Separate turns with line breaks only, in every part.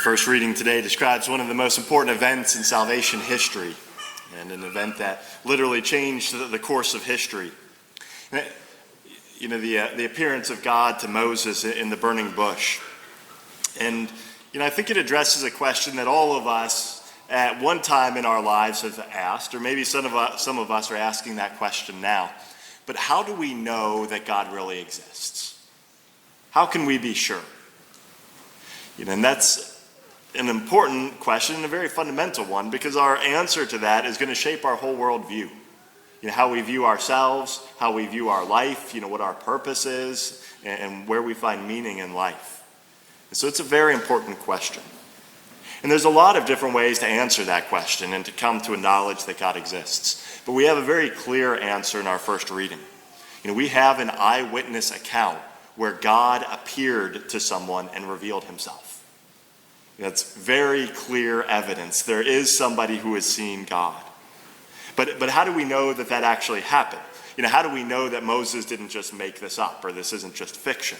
First reading today describes one of the most important events in salvation history, and an event that literally changed the course of history. The appearance of God to Moses in the burning bush. And, I think it addresses a question that all of us at one time in our lives have asked, or maybe some of us are asking that question now. But how do we know that God really exists? How can we be sure? And that's an important question and a very fundamental one, because our answer to that is going to shape our whole worldview. How we view ourselves, how we view our life, what our purpose is, and where we find meaning in life. And so it's a very important question. And there's a lot of different ways to answer that question and to come to a knowledge that God exists. But we have a very clear answer in our first reading. We have an eyewitness account where God appeared to someone and revealed himself. That's very clear evidence. There is somebody who has seen God. But how do we know that actually happened? How do we know that Moses didn't just make this up, or this isn't just fiction?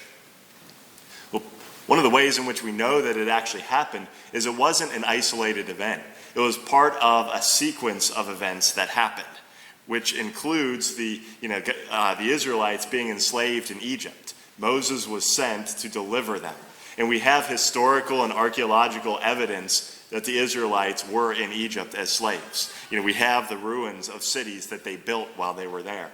Well, one of the ways in which we know that it actually happened is it wasn't an isolated event. It was part of a sequence of events that happened, which includes the Israelites being enslaved in Egypt. Moses was sent to deliver them. And we have historical and archaeological evidence that the Israelites were in Egypt as slaves. We have the ruins of cities that they built while they were there.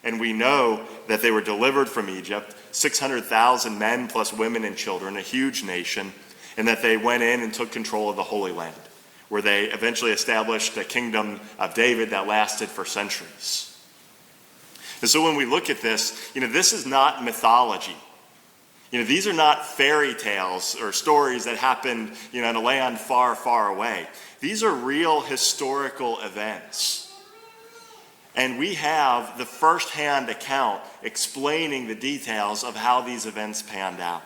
And we know that they were delivered from Egypt, 600,000 men plus women and children, a huge nation, and that they went in and took control of the Holy Land, where they eventually established a kingdom of David that lasted for centuries. And so when we look at this, this is not mythology. These are not fairy tales or stories that happened, in a land far, far away. These are real historical events. And we have the first-hand account explaining the details of how these events panned out.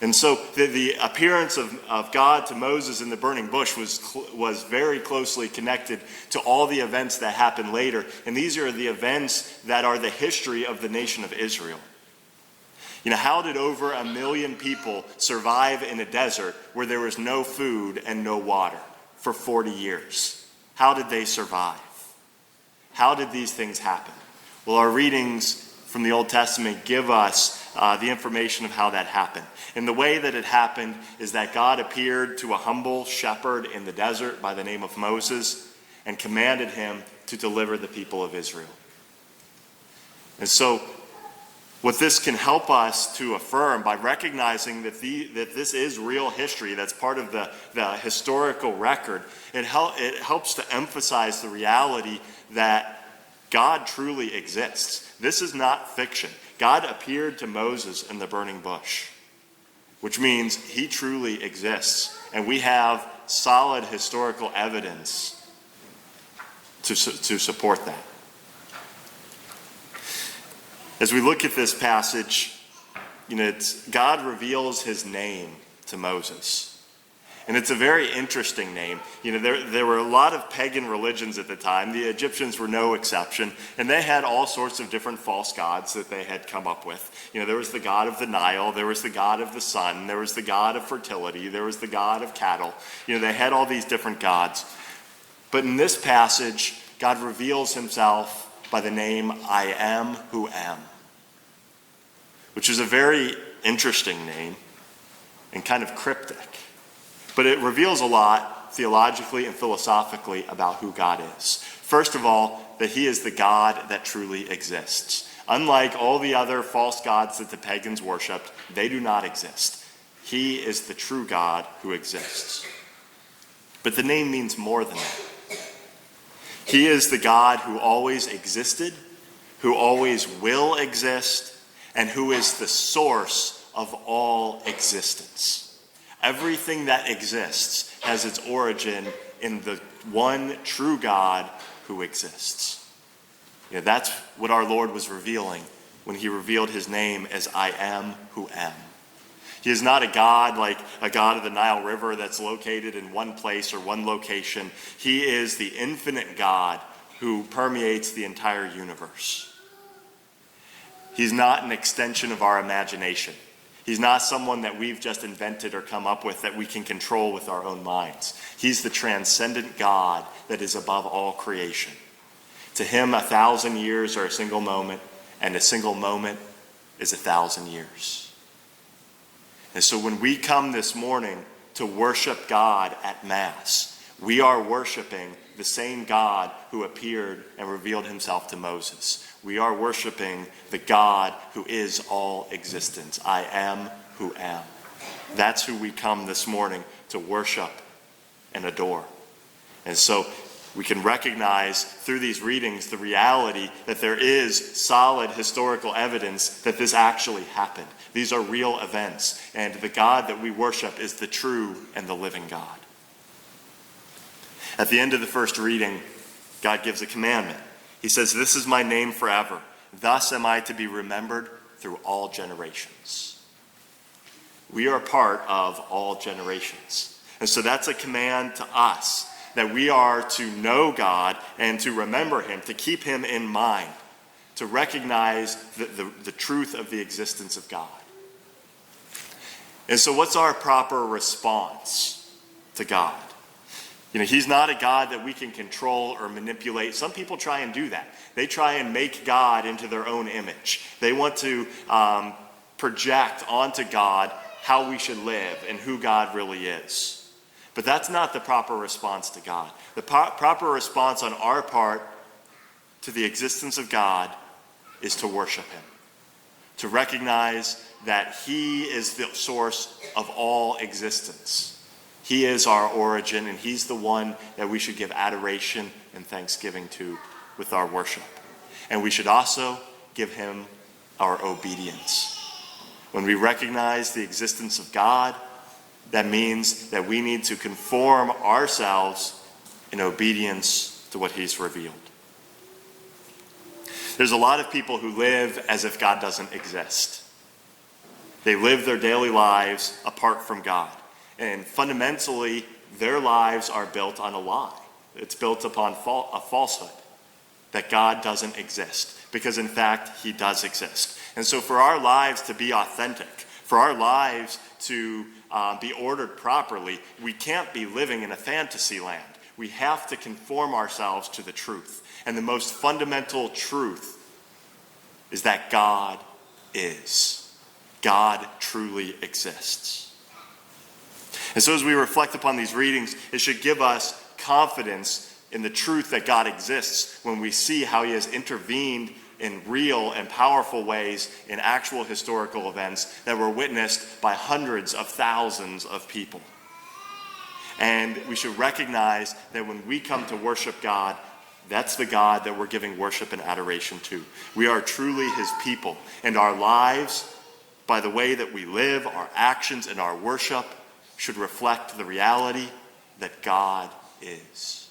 And so the appearance of God to Moses in the burning bush was very closely connected to all the events that happened later. And these are the events that are the history of the nation of Israel. How did over 1 million people survive in a desert where there was no food and no water for 40 years? How did they survive? How did these things happen? Well, our readings from the Old Testament give us the information of how that happened. And the way that it happened is that God appeared to a humble shepherd in the desert by the name of Moses and commanded him to deliver the people of Israel. And so what this can help us to affirm by recognizing that this is real history, that's part of the historical record, it helps to emphasize the reality that God truly exists. This is not fiction. God appeared to Moses in the burning bush, which means he truly exists. And we have solid historical evidence to support that. As we look at this passage, God reveals his name to Moses. And it's a very interesting name. There were a lot of pagan religions at the time. The Egyptians were no exception. And they had all sorts of different false gods that they had come up with. There was the god of the Nile. There was the god of the sun. There was the god of fertility. There was the god of cattle. They had all these different gods. But in this passage, God reveals himself by the name I am who am, which is a very interesting name and kind of cryptic. But it reveals a lot theologically and philosophically about who God is. First of all, that he is the God that truly exists. Unlike all the other false gods that the pagans worshipped, they do not exist. He is the true God who exists. But the name means more than that. He is the God who always existed, who always will exist, and who is the source of all existence. Everything that exists has its origin in the one true God who exists. That's what our Lord was revealing when he revealed his name as I am who am. He is not a God like a god of the Nile River that's located in one place or one location. He is the infinite God who permeates the entire universe. He's not an extension of our imagination. He's not someone that we've just invented or come up with that we can control with our own minds. He's the transcendent God that is above all creation. To him, 1,000 years are a single moment, and a single moment is 1,000 years. And so when we come this morning to worship God at Mass, we are worshiping the same God who appeared and revealed himself to Moses. We are worshiping the God who is all existence. I am who am. That's who we come this morning to worship and adore. And so we can recognize through these readings the reality that there is solid historical evidence that this actually happened. These are real events, and the God that we worship is the true and the living God. At the end of the first reading, God gives a commandment. He says, "This is my name forever. Thus am I to be remembered through all generations." We are part of all generations. And so that's a command to us, that we are to know God and to remember him, to keep him in mind, to recognize the truth of the existence of God. And so what's our proper response to God? He's not a God that we can control or manipulate. Some people try and do that. They try and make God into their own image. They want to project onto God how we should live and who God really is. But that's not the proper response to God. The proper response on our part to the existence of God is to worship him, to recognize that he is the source of all existence. He is our origin, and he's the one that we should give adoration and thanksgiving to with our worship. And we should also give him our obedience. When we recognize the existence of God, that means that we need to conform ourselves in obedience to what he's revealed. There's a lot of people who live as if God doesn't exist. They live their daily lives apart from God. And fundamentally, their lives are built on a lie. It's built upon a falsehood, that God doesn't exist. Because in fact, he does exist. And so for our lives to be authentic, for our lives to be ordered properly, we can't be living in a fantasy land. We have to conform ourselves to the truth. And the most fundamental truth is that God is. God truly exists. And so as we reflect upon these readings, it should give us confidence in the truth that God exists when we see how he has intervened in real and powerful ways in actual historical events that were witnessed by hundreds of thousands of people. And we should recognize that when we come to worship God, that's the God that we're giving worship and adoration to. We are truly his people, and our lives, by the way that we live, our actions and our worship, should reflect the reality that God is.